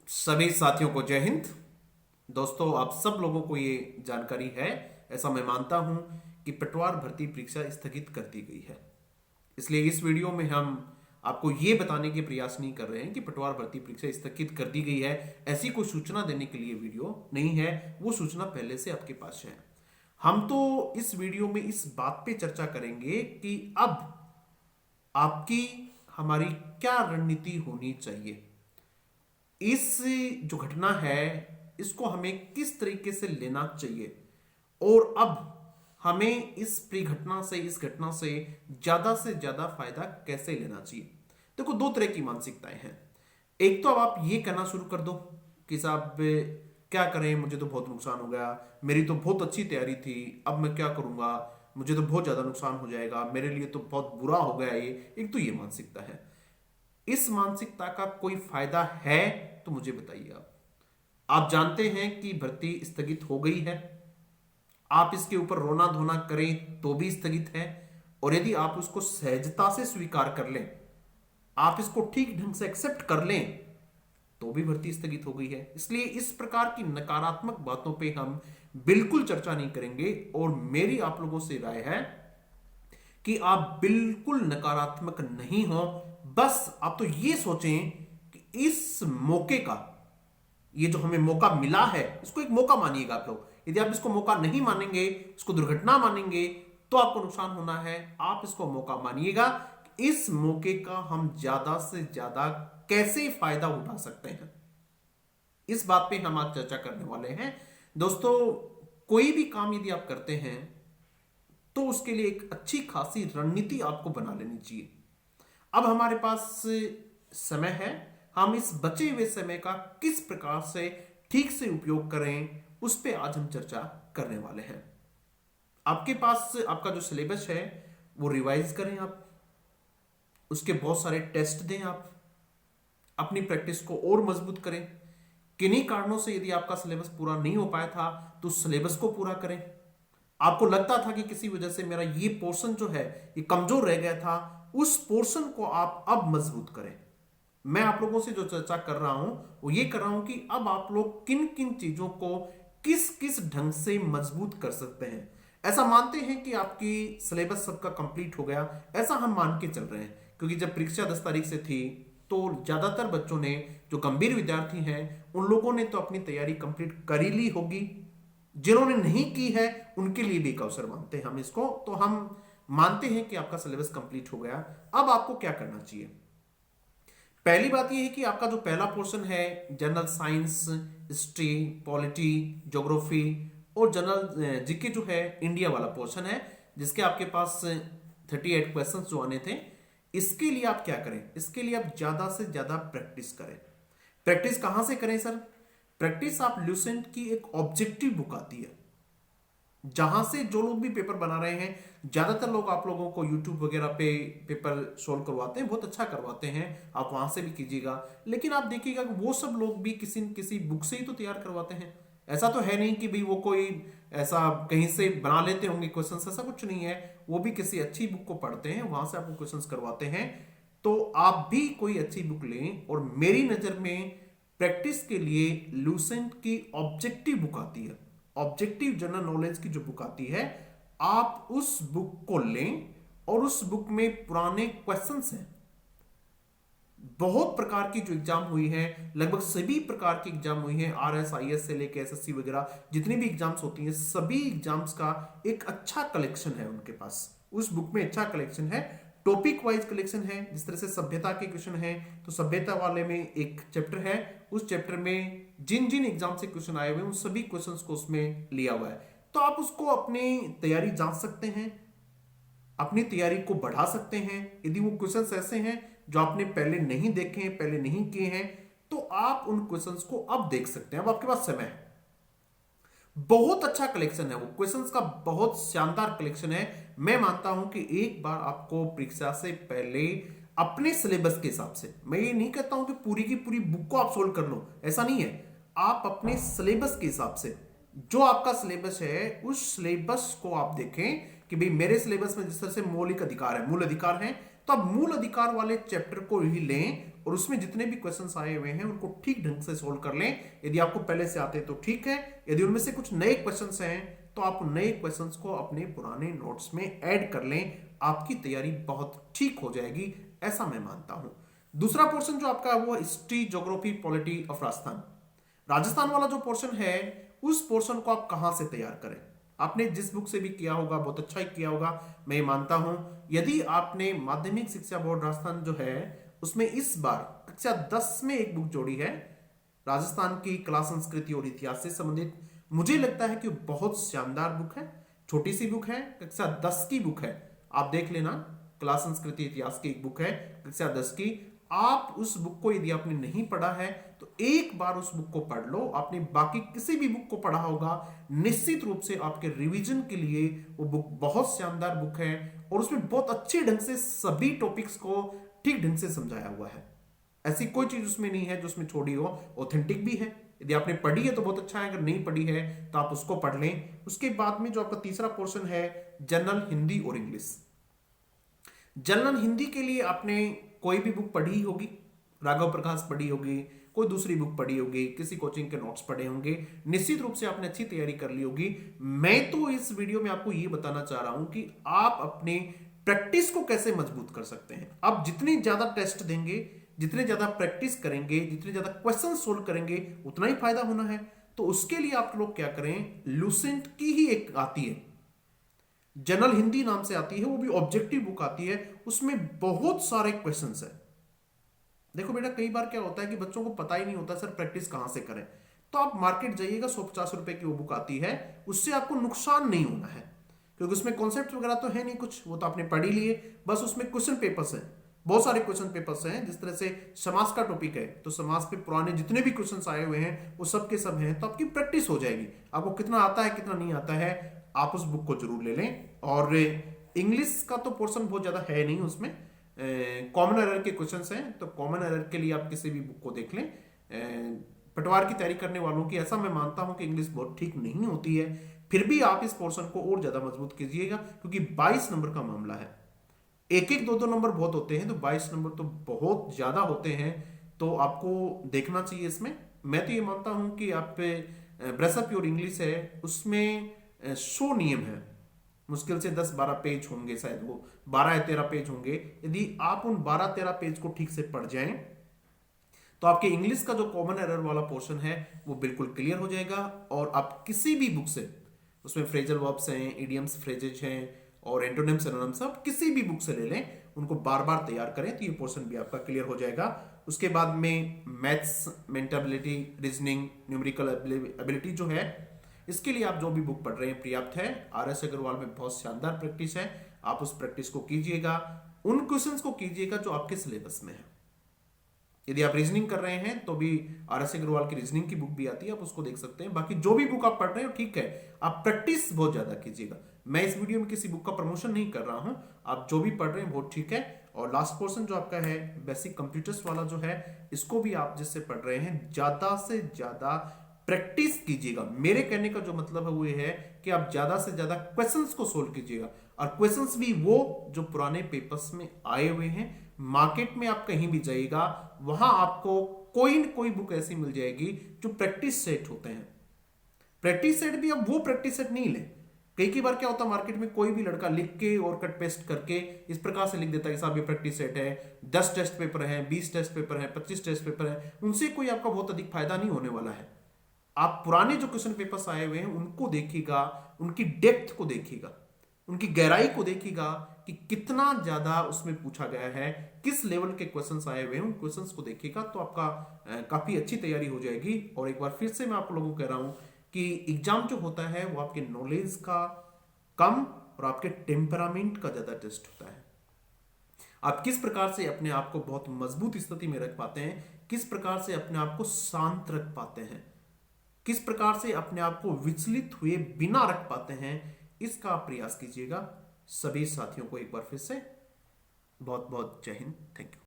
सभी साथियों को जय हिंद। दोस्तों, आप सब लोगों को ये जानकारी है, ऐसा मैं मानता हूं कि पटवार भर्ती परीक्षा स्थगित कर दी गई है। इसलिए इस वीडियो में हम आपको ये बताने के प्रयास नहीं कर रहे हैं कि पटवार भर्ती परीक्षा स्थगित कर दी गई है। ऐसी कोई सूचना देने के लिए वीडियो नहीं है, वो सूचना पहले से आपके पास है। हम तो इस वीडियो में इस बात पे चर्चा करेंगे कि अब आपकी हमारी क्या रणनीति होनी चाहिए। इस जो घटना है इसको हमें किस तरीके से लेना चाहिए और अब हमें इस घटना से ज्यादा फायदा कैसे लेना चाहिए। देखो, दो तरह की मानसिकताएं हैं। एक तो अब आप ये कहना शुरू कर दो कि साहब क्या करें, मुझे तो बहुत नुकसान हो गया, मेरी तो बहुत अच्छी तैयारी थी, अब मैं क्या करूंगा, मुझे तो बहुत ज्यादा नुकसान हो जाएगा, मेरे लिए तो बहुत बुरा हो गया ये। एक तो ये मानसिकता है। इस मानसिकता का कोई फायदा है तो मुझे बताइए। आप जानते हैं कि भर्ती स्थगित हो गई है, आप इसके ऊपर रोना धोना करें तो भी स्थगित है, और यदि आप उसको सहजता से स्वीकार कर लें, आप इसको ठीक ढंग से एक्सेप्ट कर लें, तो भी भर्ती स्थगित हो गई है। इसलिए इस प्रकार की नकारात्मक बातों पे हम बिल्कुल चर्चा नहीं करेंगे। और मेरी आप लोगों से राय है कि आप बिल्कुल नकारात्मक नहीं हो। बस आप तो ये सोचें कि इस मौके का, ये जो हमें मौका मिला है, इसको एक मौका मानिएगा आप लोग। यदि आप इसको मौका नहीं मानेंगे, इसको दुर्घटना मानेंगे, तो आपको नुकसान होना है। आप इसको मौका मानिएगा कि इस मौके का हम ज्यादा से ज्यादा कैसे फायदा उठा सकते हैं। इस बात पे हम आज चर्चा करने वाले हैं। दोस्तों, कोई भी काम यदि आप करते हैं तो उसके लिए एक अच्छी खासी रणनीति आपको बना लेनी चाहिए। अब हमारे पास समय है, हम इस बचे हुए समय का किस प्रकार से ठीक से उपयोग करें, उस पे आज हम चर्चा करने वाले हैं। आपके पास आपका जो सिलेबस है वो रिवाइज करें, आप उसके बहुत सारे टेस्ट दें, आप अपनी प्रैक्टिस को और मजबूत करें। किन्हीं कारणों से यदि आपका सिलेबस पूरा नहीं हो पाया था तो सिलेबस को पूरा करें। आपको लगता था कि किसी वजह से मेरा ये पोर्शन जो है ये कमजोर रह गया था, उस पोर्शन को आप अब मजबूत करें। मैं आप लोगों से जो चर्चा कर रहा हूं वो ये कर रहा हूं कि अब आप लोग किन किन चीजों को किस किस ढंग से मजबूत कर सकते हैं। ऐसा मानते हैं कि आपकी सिलेबस सबका कंप्लीट हो गया, ऐसा हम मान के चल रहे हैं, क्योंकि जब परीक्षा 10 तारीख से थी तो ज्यादातर बच्चों ने, जो गंभीर विद्यार्थी हैं, उन लोगों ने तो अपनी तैयारी कंप्लीट कर ही ली होगी। जिन्होंने नहीं की है उनके लिए भी एक अवसर मानते हैं हम इसको। तो हम मानते हैं कि आपका सिलेबस कंप्लीट हो गया। अब आपको क्या करना चाहिए? पहली बात यह है कि आपका जो पहला पोर्शन है, general science, history, polity, geography और जनरल जीके जो है, इंडिया वाला पोर्शन है, जिसके आपके पास 38 क्वेश्चंस जो आने थे, इसके लिए आप क्या करें? इसके लिए आप ज्यादा से ज्यादा प्रैक्टिस करें। प्रैक्टिस कहां से करें सर? प्रैक्टिस आप ल्यूसेंट की एक ऑब्जेक्टिव बुक आती है, जहां से जो लोग भी पेपर बना रहे हैं, ज्यादातर लोग आप लोगों को यूट्यूब वगैरह पे पेपर सोल्व करवाते हैं, बहुत अच्छा करवाते हैं, आप वहां से भी कीजिएगा। लेकिन आप देखिएगा कि वो सब लोग भी किसी न किसी बुक से ही तो तैयार करवाते हैं। ऐसा तो है नहीं कि भाई वो कोई ऐसा कहीं से बना लेते होंगे क्वेश्चंस, ऐसा कुछ नहीं है। वो भी किसी अच्छी बुक को पढ़ते हैं, वहां से आपको क्वेश्चंस करवाते हैं। तो आप भी कोई अच्छी बुक लें, और मेरी नजर में प्रैक्टिस के लिए लूसेंट की ऑब्जेक्टिव बुक आती है, ऑब्जेक्टिव जनरल नॉलेज की जो बुक आती है, आप उस बुक को लें। और उस बुक में पुराने क्वेश्चंस हैं, बहुत प्रकार की जो एग्जाम हुई है, लगभग सभी प्रकार की एग्जाम हुई है, RS IS से लेकर SSC वगैरह जितनी भी एग्जाम्स होती हैं, सभी एग्जाम्स का एक अच्छा कलेक्शन है उनके पास। उस बुक में अच्छा कलेक्शन है, टॉपिक वाइज कलेक्शन है। जिस तरह से सभ्यता के क्वेश्चन है तो सभ्यता वाले में एक चैप्टर है, उस चैप्टर में जिन जिन एग्जाम से क्वेश्चन आए हुए उन सभी क्वेश्चंस को उसमें लिया हुआ है। तो आप उसको अपनी तैयारी जांच सकते हैं, अपनी तैयारी को बढ़ा सकते हैं। यदि वो क्वेश्चंस ऐसे हैं जो आपने पहले नहीं देखे हैं, पहले नहीं किए हैं, तो आप उन क्वेश्चंस को अब देख सकते हैं। अब आपके पास समय है, बहुत अच्छा कलेक्शन है, वो क्वेश्चंस का बहुत शानदार कलेक्शन है। मैं मानता हूं कि एक बार आपको परीक्षा से पहले अपने सिलेबस के हिसाब से, मैं ये नहीं कहता हूं कि पूरी की पूरी बुक को आप सोल्व कर लो, ऐसा नहीं है। आप अपने सिलेबस के हिसाब से, जो आपका सिलेबस है उस सिलेबस को आप देखें कि भाई मेरे सिलेबस में जिस तरह से मौलिक अधिकार है, मूल अधिकार है, तो आप मूल अधिकार वाले चैप्टर को ही लें और उसमें जितने भी क्वेश्चंस आए हुए हैं उनको ठीक ढंग से सोल्व कर लें। यदि आपको पहले से आते तो ठीक है, यदि उनमें से कुछ नए क्वेश्चंस हैं तो आप नए क्वेश्चंस को अपने पुराने नोट्स में ऐड कर लें, आपकी तैयारी बहुत ठीक हो जाएगी, ऐसा मैं मानता हूं। दूसरा पोर्शन जो आपका है वो history, geography, polity of Rajasthan. Rajasthan वाला जो पोर्शन है उस पोर्शन को आप कहां से तैयार करें। आपने जिस बुक से भी किया होगा बहुत अच्छा ही किया होगा, मैं ये मानता हूं। यदि आपने माध्यमिक शिक्षा बोर्ड राजस्थान जो है उसमें इस बार कक्षा 10 में एक बुक जोड़ी है राजस्थान की कला, संस्कृति और इतिहास से संबंधित, मुझे लगता है कि बहुत शानदार बुक है। छोटी सी बुक है, कक्षा 10 की बुक है, आप देख लेना। कला, संस्कृति, इतिहास की एक बुक है कक्षा 10 की। आप उस बुक को यदि आपने नहीं पढ़ा है तो एक बार उस बुक को पढ़ लो। आपने बाकी किसी भी बुक को पढ़ा होगा, निश्चित रूप से आपके रिवीजन के लिए वो बुक बहुत शानदार बुक है और उसमें बहुत अच्छे ढंग से सभी टॉपिक्स को ठीक ढंग से समझाया हुआ है। ऐसी कोई चीज उसमें नहीं है जो उसमें छोड़ी हो, ऑथेंटिक भी है। यदि आपने पढ़ी है तो बहुत अच्छा है, अगर नहीं पढ़ी है तो आप उसको पढ़ लें। उसके बाद में जो आपका तीसरा पोर्शन है जनरल हिंदी और इंग्लिश। जनरल हिंदी के लिए आपने कोई भी बुक पढ़ी होगी, राघव प्रकाश पढ़ी होगी, कोई दूसरी बुक पढ़ी होगी, किसी कोचिंग के नोट्स पढ़े होंगे, निश्चित रूप से आपने अच्छी तैयारी कर ली होगी। मैं तो इस वीडियो में आपको यह बताना चाह रहा हूं कि आप अपने प्रैक्टिस को कैसे मजबूत कर सकते हैं। आप जितनी ज्यादा टेस्ट देंगे, जितने ज्यादा प्रैक्टिस करेंगे, जितने ज्यादा क्वेश्चन सोल्व करेंगे, उतना ही फायदा होना है। तो उसके लिए आप लोग क्या करें, लूसेंट की ही एक आती है जनरल हिंदी नाम से आती है, वो भी ऑब्जेक्टिव बुक आती है, उसमें बहुत सारे क्वेश्चंस है। देखो बेटा, कई बार क्या होता है कि बच्चों को पता ही नहीं होता सर प्रैक्टिस कहां से करें। तो आप मार्केट जाइएगा, 150 रुपए की वो बुक आती है, उससे आपको नुकसान नहीं होना है, क्योंकि उसमें कॉन्सेप्ट वगैरह तो है नहीं कुछ, वो तो आपने पढ़ ही लिए। बस उसमें क्वेश्चन पेपर्स हैं, बहुत सारे क्वेश्चन पेपर्स हैं। जिस तरह से समाज का टॉपिक है तो समाज पे पुराने जितने भी क्वेश्चंस आए हुए हैं वो सब के सब हैं, तो आपकी प्रैक्टिस हो जाएगी। आपको कितना आता है कितना नहीं आता है, आप उस बुक को जरूर ले लें। और इंग्लिश का तो पोर्शन बहुत ज्यादा है नहीं, उसमें कॉमन एरर के क्वेश्चंस हैं, तो कॉमन एरर के लिए आप किसी भी बुक को देख लें। पटवार की तैयारी करने वालों की ऐसा मैं मानता हूं कि इंग्लिश बहुत ठीक नहीं होती है, फिर भी आप इस पोर्शन को और ज्यादा मजबूत कीजिएगा, क्योंकि 22 नंबर का मामला है। एक एक दो दो नंबर बहुत होते हैं, तो 22 नंबर तो बहुत ज्यादा होते हैं, तो आपको देखना चाहिए इसमें। मैं तो ये मानता हूं कि आप ब्रेसअप योर इंग्लिश है, उसमें 100 नियम है, मुश्किल से 10-12 पेज होंगे, शायद वो 12 या 13 पेज होंगे। यदि आप उन 12-13 पेज को ठीक से पढ़ जाएं तो आपके इंग्लिश का जो कॉमन एरर वाला पोर्शन है वो बिल्कुल क्लियर हो जाएगा। और आप किसी भी बुक से, उसमें फ्रेजल वर्ब्स हैं, इडियम्स, फ्रेजेज हैं और एंटोनिम्स, सिनोनिम्स, आप किसी भी बुक से ले लें, उनको बार बार तैयार करें तो ये पोर्शन भी आपका क्लियर हो जाएगा। उसके बाद में मैथ्स, मेंटबिलिटी, रीजनिंग, न्यूमेरिकल एबिलिटी जो है, इसके लिए आप जो भी बुक पढ़ रहे हैं पर्याप्त है। RS अग्रवाल में बहुत शानदार प्रैक्टिस है, आप उस प्रैक्टिस को कीजिएगा, उन क्वेश्चंस को कीजिएगा जो आपके सिलेबस में है। यदि आप रीजनिंग कर रहे हैं तो भी RS अग्रवाल की रीजनिंग की बुक भी आती है, आप उसको देख सकते हैं। बाकी जो भी बुक आप पढ़ रहे हो ठीक है, आप प्रैक्टिस बहुत ज्यादा कीजिएगा। मैं इस वीडियो में किसी बुक का प्रमोशन नहीं कर रहा हूं, आप जो भी पढ़ रहे हैं बहुत ठीक है। और लास्ट पोर्शन जो आपका है बेसिक कंप्यूटर्स वाला जो है, इसको भी आप जिससे पढ़ रहे हैं ज्यादा से ज्यादा प्रैक्टिस कीजिएगा। मेरे कहने का जो मतलब है वो ये है कि आप ज्यादा से ज्यादा क्वेश्चंस को सोल्व कीजिएगा, और क्वेश्चंस भी वो जो पुराने पेपर्स में आए हुए हैं। मार्केट में आप कहीं भी जाइएगा, वहां आपको कोई न कोई बुक ऐसी मिल जाएगी जो प्रैक्टिस सेट होते हैं। प्रैक्टिस सेट भी अब वो प्रैक्टिस सेट नहीं ले, कई बार क्या होता है मार्केट में कोई भी लड़का लिख के और कट पेस्ट करके इस प्रकार से लिख देता है कि साहब ये प्रैक्टिस सेट है, 10 टेस्ट पेपर है, 20 टेस्ट पेपर है, 25 टेस्ट पेपर है, उनसे कोई आपका बहुत अधिक फायदा नहीं होने वाला है। आप पुराने जो क्वेश्चन पेपर्स आए हुए हैं उनको देखिएगा, उनकी डेप्थ को देखिएगा, उनकी गहराई को देखिएगा कि कितना ज्यादा उसमें पूछा गया है, किस लेवल के क्वेश्चंस आए हुए हैं, उन क्वेश्चंस को देखिएगा तो आपका काफी अच्छी तैयारी हो जाएगी। और एक बार फिर से मैं आप लोगों को कह रहा हूं कि एग्जाम जो होता है वो आपके नॉलेज का कम और आपके टेम्परामेंट का ज्यादा टेस्ट होता है। आप किस प्रकार से अपने आप को बहुत मजबूत स्थिति में रख पाते हैं, किस प्रकार से अपने आप को शांत रख पाते हैं, किस प्रकार से अपने आप को विचलित हुए बिना रख पाते हैं, इसका आप प्रयास कीजिएगा। सभी साथियों को एक बार फिर से बहुत बहुत जय हिंद, थैंक यू।